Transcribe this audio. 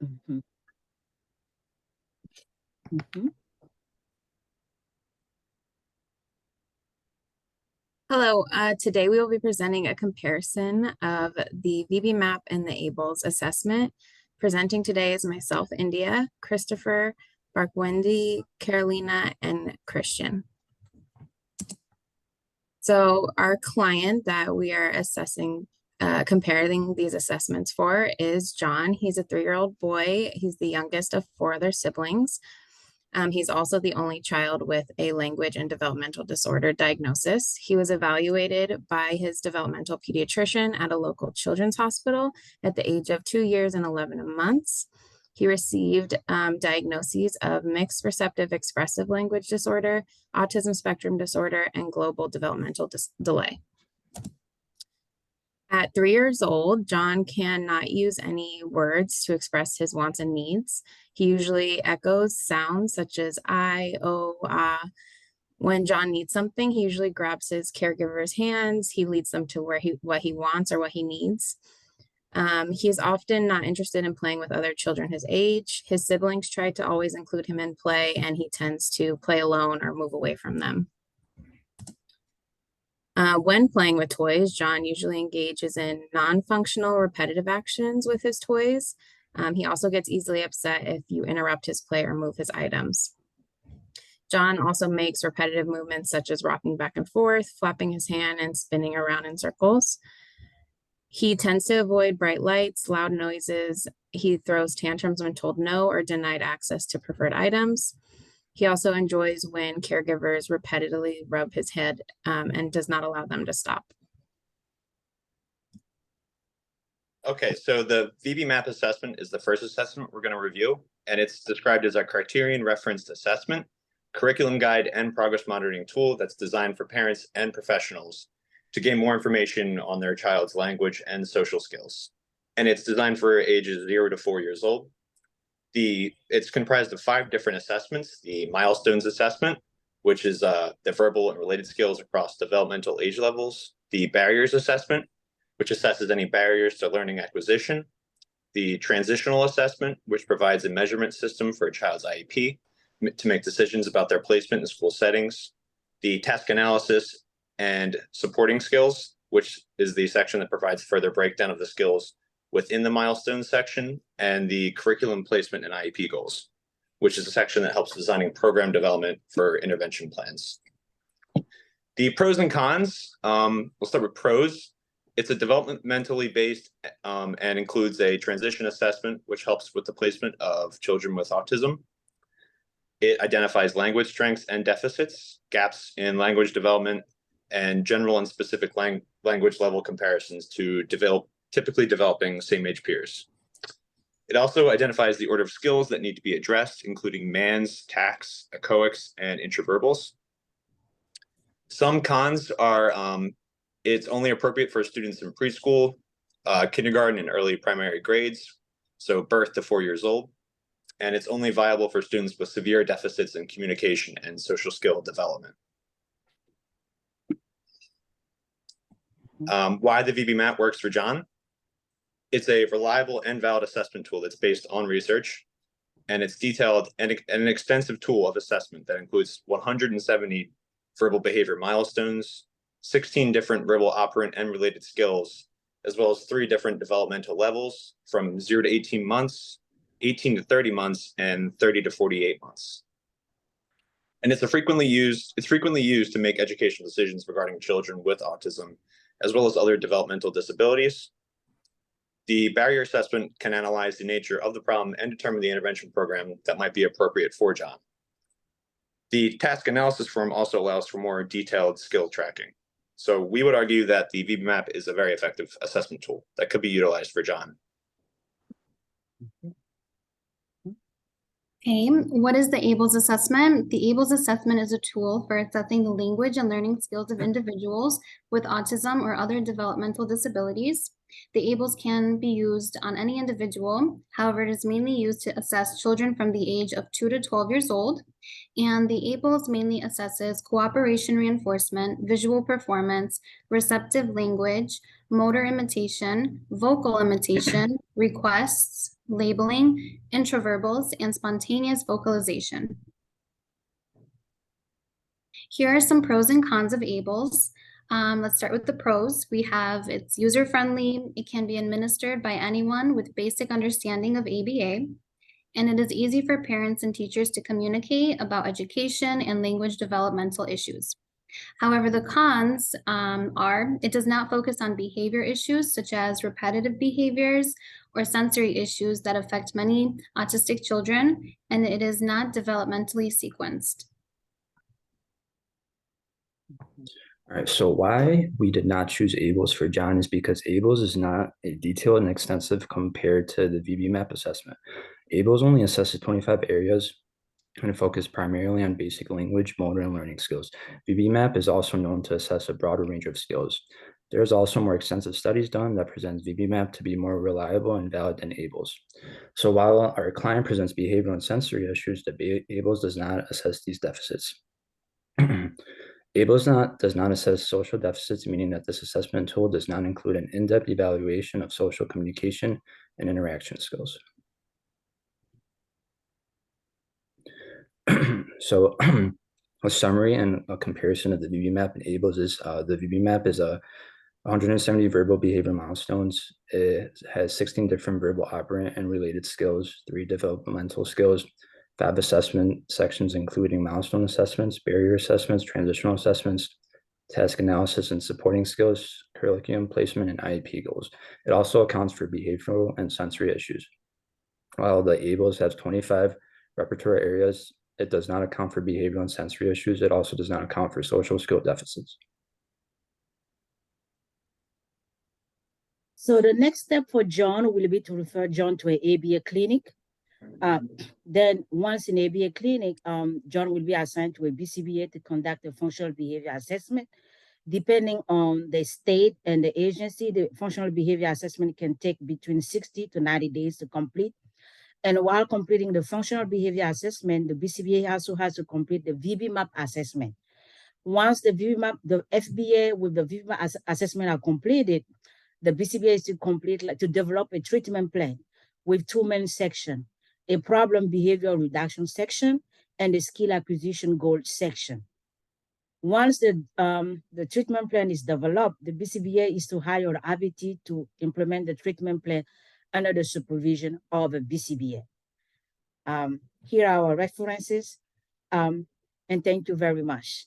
Mhm. Mhm. Hello, today we will be presenting a comparison of the VBMAPP and the ABLLS assessment. Presenting today is myself, India, Christopher, Wendy, Carolina, and Christian. So our client that we are assessing, comparing these assessments for is John. He's a 3-year-old boy. He's the youngest of 4 other siblings. He's also the only child with a language and developmental disorder diagnosis. He was evaluated by his developmental pediatrician at a local children's hospital at the age of 2 years and 11 months. He received diagnoses of mixed receptive expressive language disorder, autism spectrum disorder, and global developmental delay. At 3 years old, John cannot use any words to express his wants and needs. He usually echoes sounds such as I, oh, ah. When John needs something, he usually grabs his caregiver's hands. He leads them to what he wants or what he needs. He is often not interested in playing with other children his age. His siblings try to always include him in play, and he tends to play alone or move away from them. When playing with toys, John usually engages in non-functional repetitive actions with his toys. He also gets easily upset if you interrupt his play or move his items. John also makes repetitive movements such as rocking back and forth, flapping his hand, and spinning around in circles. He tends to avoid bright lights, loud noises. He throws tantrums when told no or denied access to preferred items. He also enjoys when caregivers repetitively rub his head and does not allow them to stop. Okay, so the VBMAPP assessment is the first assessment we're going to review, and it's described as a criterion referenced assessment, curriculum guide, and progress monitoring tool that's designed for parents and professionals to gain more information on their child's language and social skills. And it's designed for ages 0 to 4 years old. It's comprised of 5 different assessments: the milestones assessment, which is the verbal and related skills across developmental age levels; the barriers assessment, which assesses any barriers to learning acquisition; the transitional assessment, which provides a measurement system for a child's IEP to make decisions about their placement in school settings; the task analysis and supporting skills, which is the section that provides further breakdown of the skills within the milestones section; and the curriculum placement and IEP goals, which is a section that helps designing program development for intervention plans. The pros and cons, we'll start with pros. It's a developmentally based and includes a transition assessment, which helps with the placement of children with autism. It identifies language strengths and deficits, gaps in language development, and general and specific language level comparisons to typically developing same-age peers. It also identifies the order of skills that need to be addressed, including MANs, TACs, echoics, and intraverbals. Some cons are it's only appropriate for students in preschool, kindergarten, and early primary grades, so birth to 4 years old. And it's only viable for students with severe deficits in communication and social skill development. Why the VBMAPP works for John? It's a reliable and valid assessment tool that's based on research, and it's detailed and an extensive tool of assessment that includes 170 verbal behavior milestones, 16 different verbal operant and related skills, as well as 3 different developmental levels from 0 to 18 months, 18 to 30 months, and 30 to 48 months. And it's frequently used to make educational decisions regarding children with autism, as well as other developmental disabilities. The barrier assessment can analyze the nature of the problem and determine the intervention program that might be appropriate for John. The task analysis form also allows for more detailed skill tracking. So we would argue that the VBMAPP is a very effective assessment tool that could be utilized for John. Okay, what is the ABLLS assessment? The ABLLS assessment is a tool for assessing the language and learning skills of individuals with autism or other developmental disabilities. The ABLLS can be used on any individual. However, it is mainly used to assess children from the age of 2 to 12 years old. And the ABLLS mainly assesses cooperation reinforcement, visual performance, receptive language, motor imitation, vocal imitation, requests, labeling, intraverbals, and spontaneous vocalization. Here are some pros and cons of ABLLS. Let's start with the pros. We have it's user-friendly. It can be administered by anyone with basic understanding of ABA. And it is easy for parents and teachers to communicate about education and language developmental issues. However, the cons are it does not focus on behavior issues such as repetitive behaviors or sensory issues that affect many autistic children, and it is not developmentally sequenced. All right, so why we did not choose ABLLS for John is because ABLLS is not a detailed and extensive compared to the VBMAPP assessment. ABLLS only assesses 25 areas and focus primarily on basic language, motor, and learning skills. VBMAPP is also known to assess a broader range of skills. There's also more extensive studies done that presents VBMAPP to be more reliable and valid than ABLLS. So while our client presents behavioral and sensory issues, the ABLLS does not assess these deficits. ABLLS does not assess social deficits, meaning that this assessment tool does not include an in-depth evaluation of social communication and interaction skills. So a summary and a comparison of the VBMAPP and ABLLS is the VBMAPP is 170 verbal behavior milestones. It has 16 different verbal operant and related skills, 3 developmental skills, 5 assessment sections, including milestone assessments, barrier assessments, transitional assessments, task analysis and supporting skills, curriculum placement, and IEP goals. It also accounts for behavioral and sensory issues. While the ABLLS has 25 repertoire areas, it does not account for behavioral and sensory issues. It also does not account for social skill deficits. So the next step for John will be to refer John to an ABA clinic. Then once in ABA clinic, John will be assigned to a BCBA to conduct a functional behavior assessment. Depending on the state and the agency, the functional behavior assessment can take between 60 to 90 days to complete. And while completing the functional behavior assessment, the BCBA also has to complete the VBMAPP assessment. Once the FBA with the VBMAPP assessment are completed, the BCBA is to develop a treatment plan with 2 main sections, a problem behavior reduction section and a skill acquisition goal section. Once the treatment plan is developed, the BCBA is to hire an ABT to implement the treatment plan under the supervision of a BCBA. Here are our references, and thank you very much.